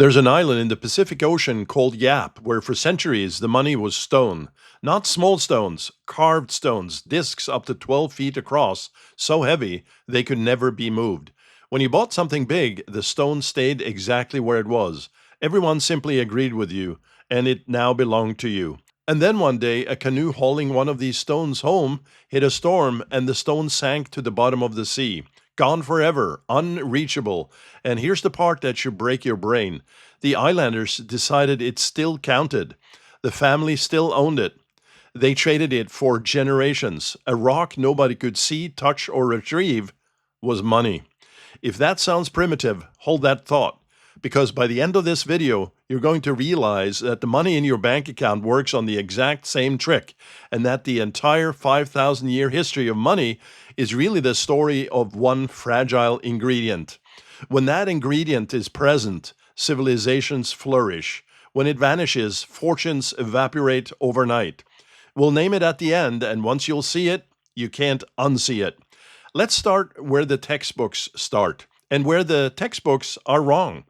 There's an island in the Pacific Ocean called Yap, where for centuries the money was stone. Not small stones, carved stones, discs up to 12 feet across, so heavy they could never be moved. When you bought something big, the stone stayed exactly where it was. Everyone simply agreed with you, and it now belonged to you. And then one day, a canoe hauling one of these stones home hit a storm, and the stone sank to the bottom of the sea. Gone forever, unreachable. And here's the part that should break your brain. The islanders decided it still counted. The family still owned it. They traded it for generations. A rock nobody could see, touch, or retrieve was money. If that sounds primitive, hold that thought. Because by the end of this video, you're going to realize that the money in your bank account works on the exact same trick, and that the entire 5,000-year history of money is really the story of one fragile ingredient. When that ingredient is present, civilizations flourish. When it vanishes, fortunes evaporate overnight. We'll name it at the end, and once you'll see it, you can't unsee it. Let's start where the textbooks start, and where the textbooks are wrong.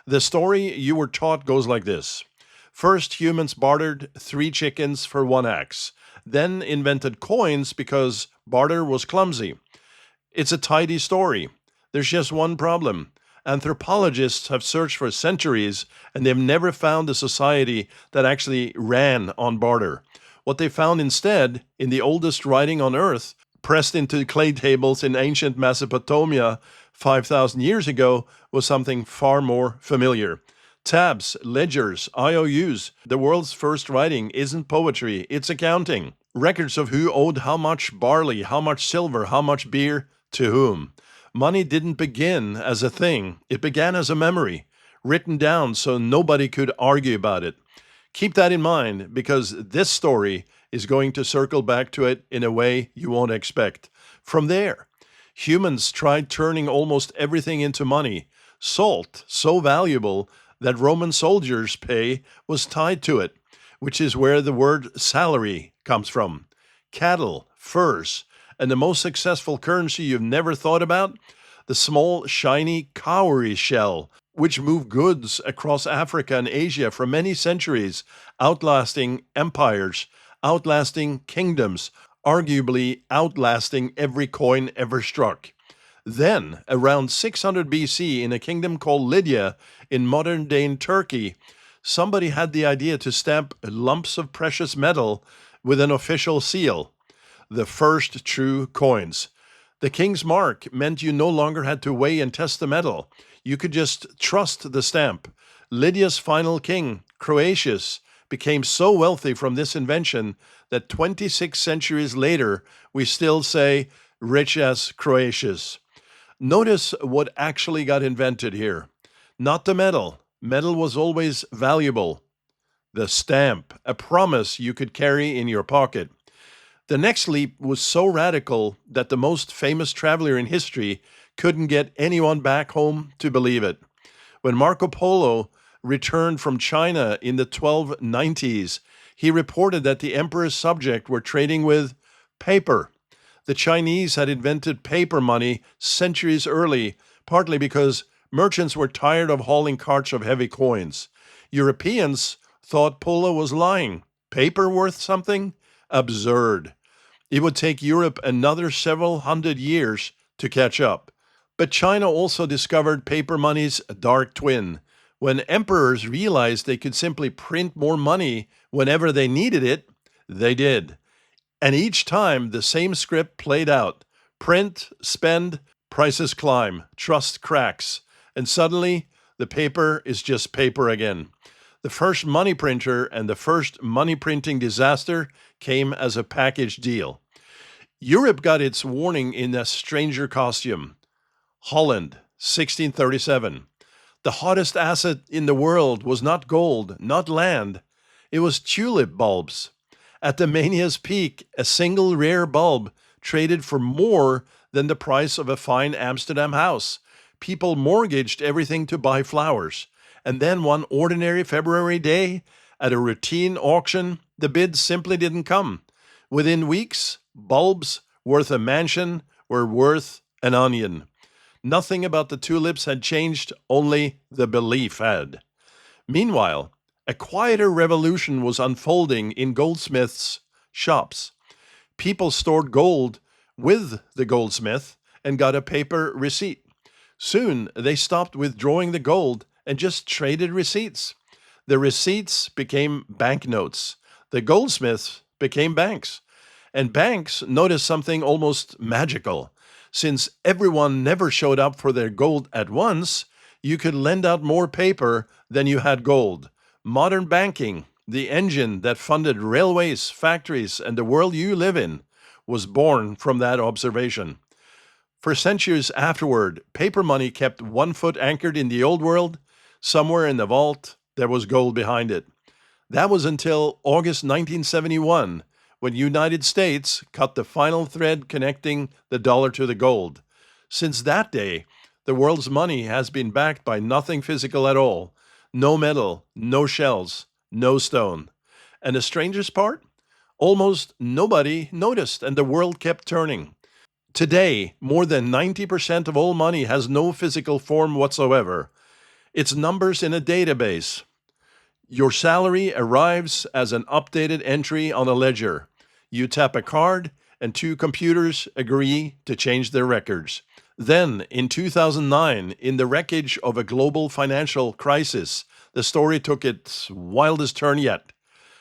The story you were taught goes like this. First, humans bartered 3 chickens for 1 axe, then invented coins because barter was clumsy. It's a tidy story. There's just one problem. Anthropologists have searched for centuries, and they've never found a society that actually ran on barter. What they found instead, in the oldest writing on Earth, pressed into clay tables in ancient Mesopotamia 5,000 years ago, was something far more familiar. Tabs, ledgers, IOUs. The world's first writing isn't poetry, it's accounting. Records of who owed how much barley, how much silver, how much beer, to whom. Money didn't begin as a thing, it began as a memory, written down so nobody could argue about it. Keep that in mind, because this story is going to circle back to it in a way you won't expect. From there, humans tried turning almost everything into money. Salt, so valuable that Roman soldiers' pay was tied to it, which is where the word salary comes from. Cattle, furs, and the most successful currency you've never thought about? The small, shiny cowrie shell, which moved goods across Africa and Asia for many centuries, outlasting empires, outlasting kingdoms, arguably outlasting every coin ever struck. Then, around 600 BC, in a kingdom called Lydia in modern-day Turkey, somebody had the idea to stamp lumps of precious metal with an official seal. The first true coins. The king's mark meant you no longer had to weigh and test the metal. You could just trust the stamp. Lydia's final king, Croesus, became so wealthy from this invention that 26 centuries later, we still say, rich as Croesus. Notice what actually got invented here. Not the metal. Metal was always valuable. The stamp, a promise you could carry in your pocket. The next leap was so radical that the most famous traveler in history couldn't get anyone back home to believe it. When Marco Polo returned from China in the 1290s, he reported that the emperor's subjects were trading with paper. The Chinese had invented paper money centuries early, partly because merchants were tired of hauling carts of heavy coins. Europeans thought Polo was lying. Paper worth something? Absurd. It would take Europe another several hundred years to catch up. But China also discovered paper money's dark twin. When emperors realized they could simply print more money whenever they needed it, they did. And each time the same script played out. Print, spend, prices climb, trust cracks, and suddenly the paper is just paper again. The first money printer and the first money printing disaster came as a package deal. Europe got its warning in a stranger costume. Holland, 1637. The hottest asset in the world was not gold, not land. It was tulip bulbs. At the mania's peak, a single rare bulb traded for more than the price of a fine Amsterdam house. People mortgaged everything to buy flowers. And then one ordinary February day, at a routine auction, the bids simply didn't come. Within weeks, bulbs worth a mansion were worth an onion. Nothing about the tulips had changed, only the belief had. Meanwhile, a quieter revolution was unfolding in goldsmiths' shops. People stored gold with the goldsmith and got a paper receipt. Soon, they stopped withdrawing the gold and just traded receipts. The receipts became banknotes. The goldsmiths became banks. And banks noticed something almost magical. Since everyone never showed up for their gold at once, you could lend out more paper than you had gold. Modern banking, the engine that funded railways, factories, and the world you live in, was born from that observation. For centuries afterward, paper money kept one foot anchored in the old world. Somewhere in the vault, there was gold behind it. That was until August 1971, when United States cut the final thread connecting the dollar to the gold. Since that day, the world's money has been backed by nothing physical at all. No metal, no shells, no stone. And the strangest part? Almost nobody noticed, and the world kept turning. Today, more than 90% of all money has no physical form whatsoever. It's numbers in a database. Your salary arrives as an updated entry on a ledger. You tap a card, and two computers agree to change their records. Then, in 2009, in the wreckage of a global financial crisis, the story took its wildest turn yet.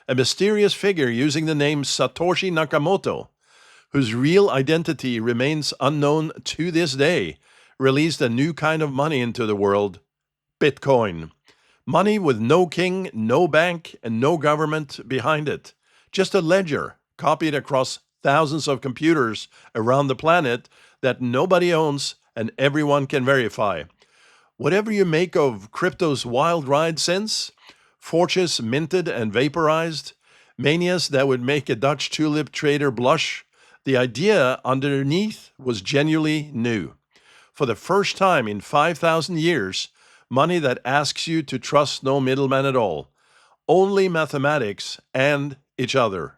A mysterious figure using the name Satoshi Nakamoto, whose real identity remains unknown to this day, released a new kind of money into the world: Bitcoin. Money with no king, no bank, and no government behind it. Just a ledger copied across thousands of computers around the planet that nobody owns and everyone can verify. Whatever you make of crypto's wild ride since, fortunes minted and vaporized, manias that would make a Dutch tulip trader blush, the idea underneath was genuinely new. For the first time in 5,000 years, money that asks you to trust no middleman at all, only mathematics and each other.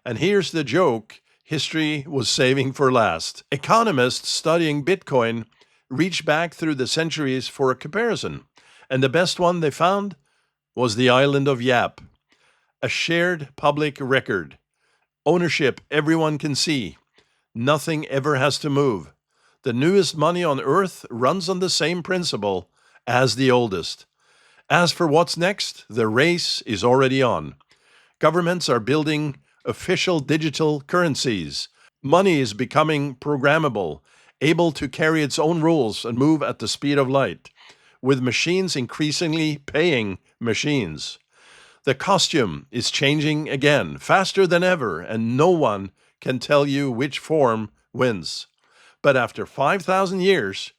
And here's the joke history was saving for last. Economists studying Bitcoin reached back through the centuries for a comparison, and the best one they found was the island of Yap, a shared public record. Ownership everyone can see. Nothing ever has to move. The newest money on earth runs on the same principle as the oldest. As for what's next, the race is already on. Governments are building official digital currencies. Money is becoming programmable, able to carry its own rules and move at the speed of light, with machines increasingly paying machines. The costume is changing again, faster than ever, and no one can tell you which form wins. But after 5,000 years,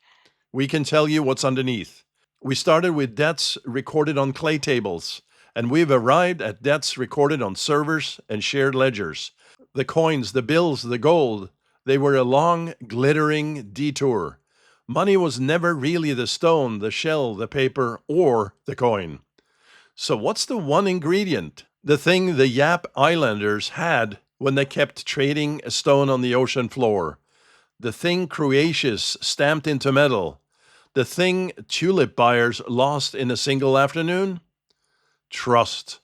we can tell you what's underneath. We started with debts recorded on clay tables, and we've arrived at debts recorded on servers and shared ledgers. The coins, the bills, the gold, they were a long, glittering detour. Money was never really the stone, the shell, the paper, or the coin. So, what's the one ingredient? The thing the Yap Islanders had when they kept trading a stone on the ocean floor. The thing Croatians stamped into metal. The thing tulip buyers lost in a single afternoon? Trust.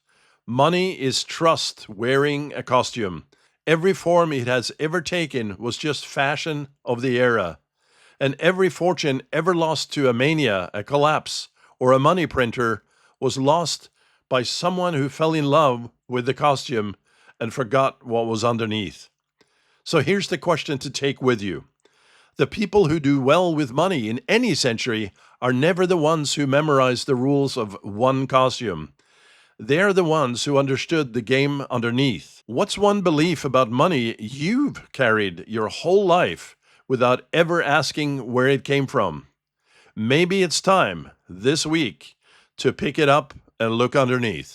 Money is trust wearing a costume. Every form it has ever taken was just fashion of the era. And every fortune ever lost to a mania, a collapse, or a money printer was lost by someone who fell in love with the costume and forgot what was underneath. So here's the question to take with you. The people who do well with money in any century are never the ones who memorize the rules of one costume. They're the ones who understood the game underneath. What's one belief about money you've carried your whole life without ever asking where it came from? Maybe it's time this week to pick it up and look underneath.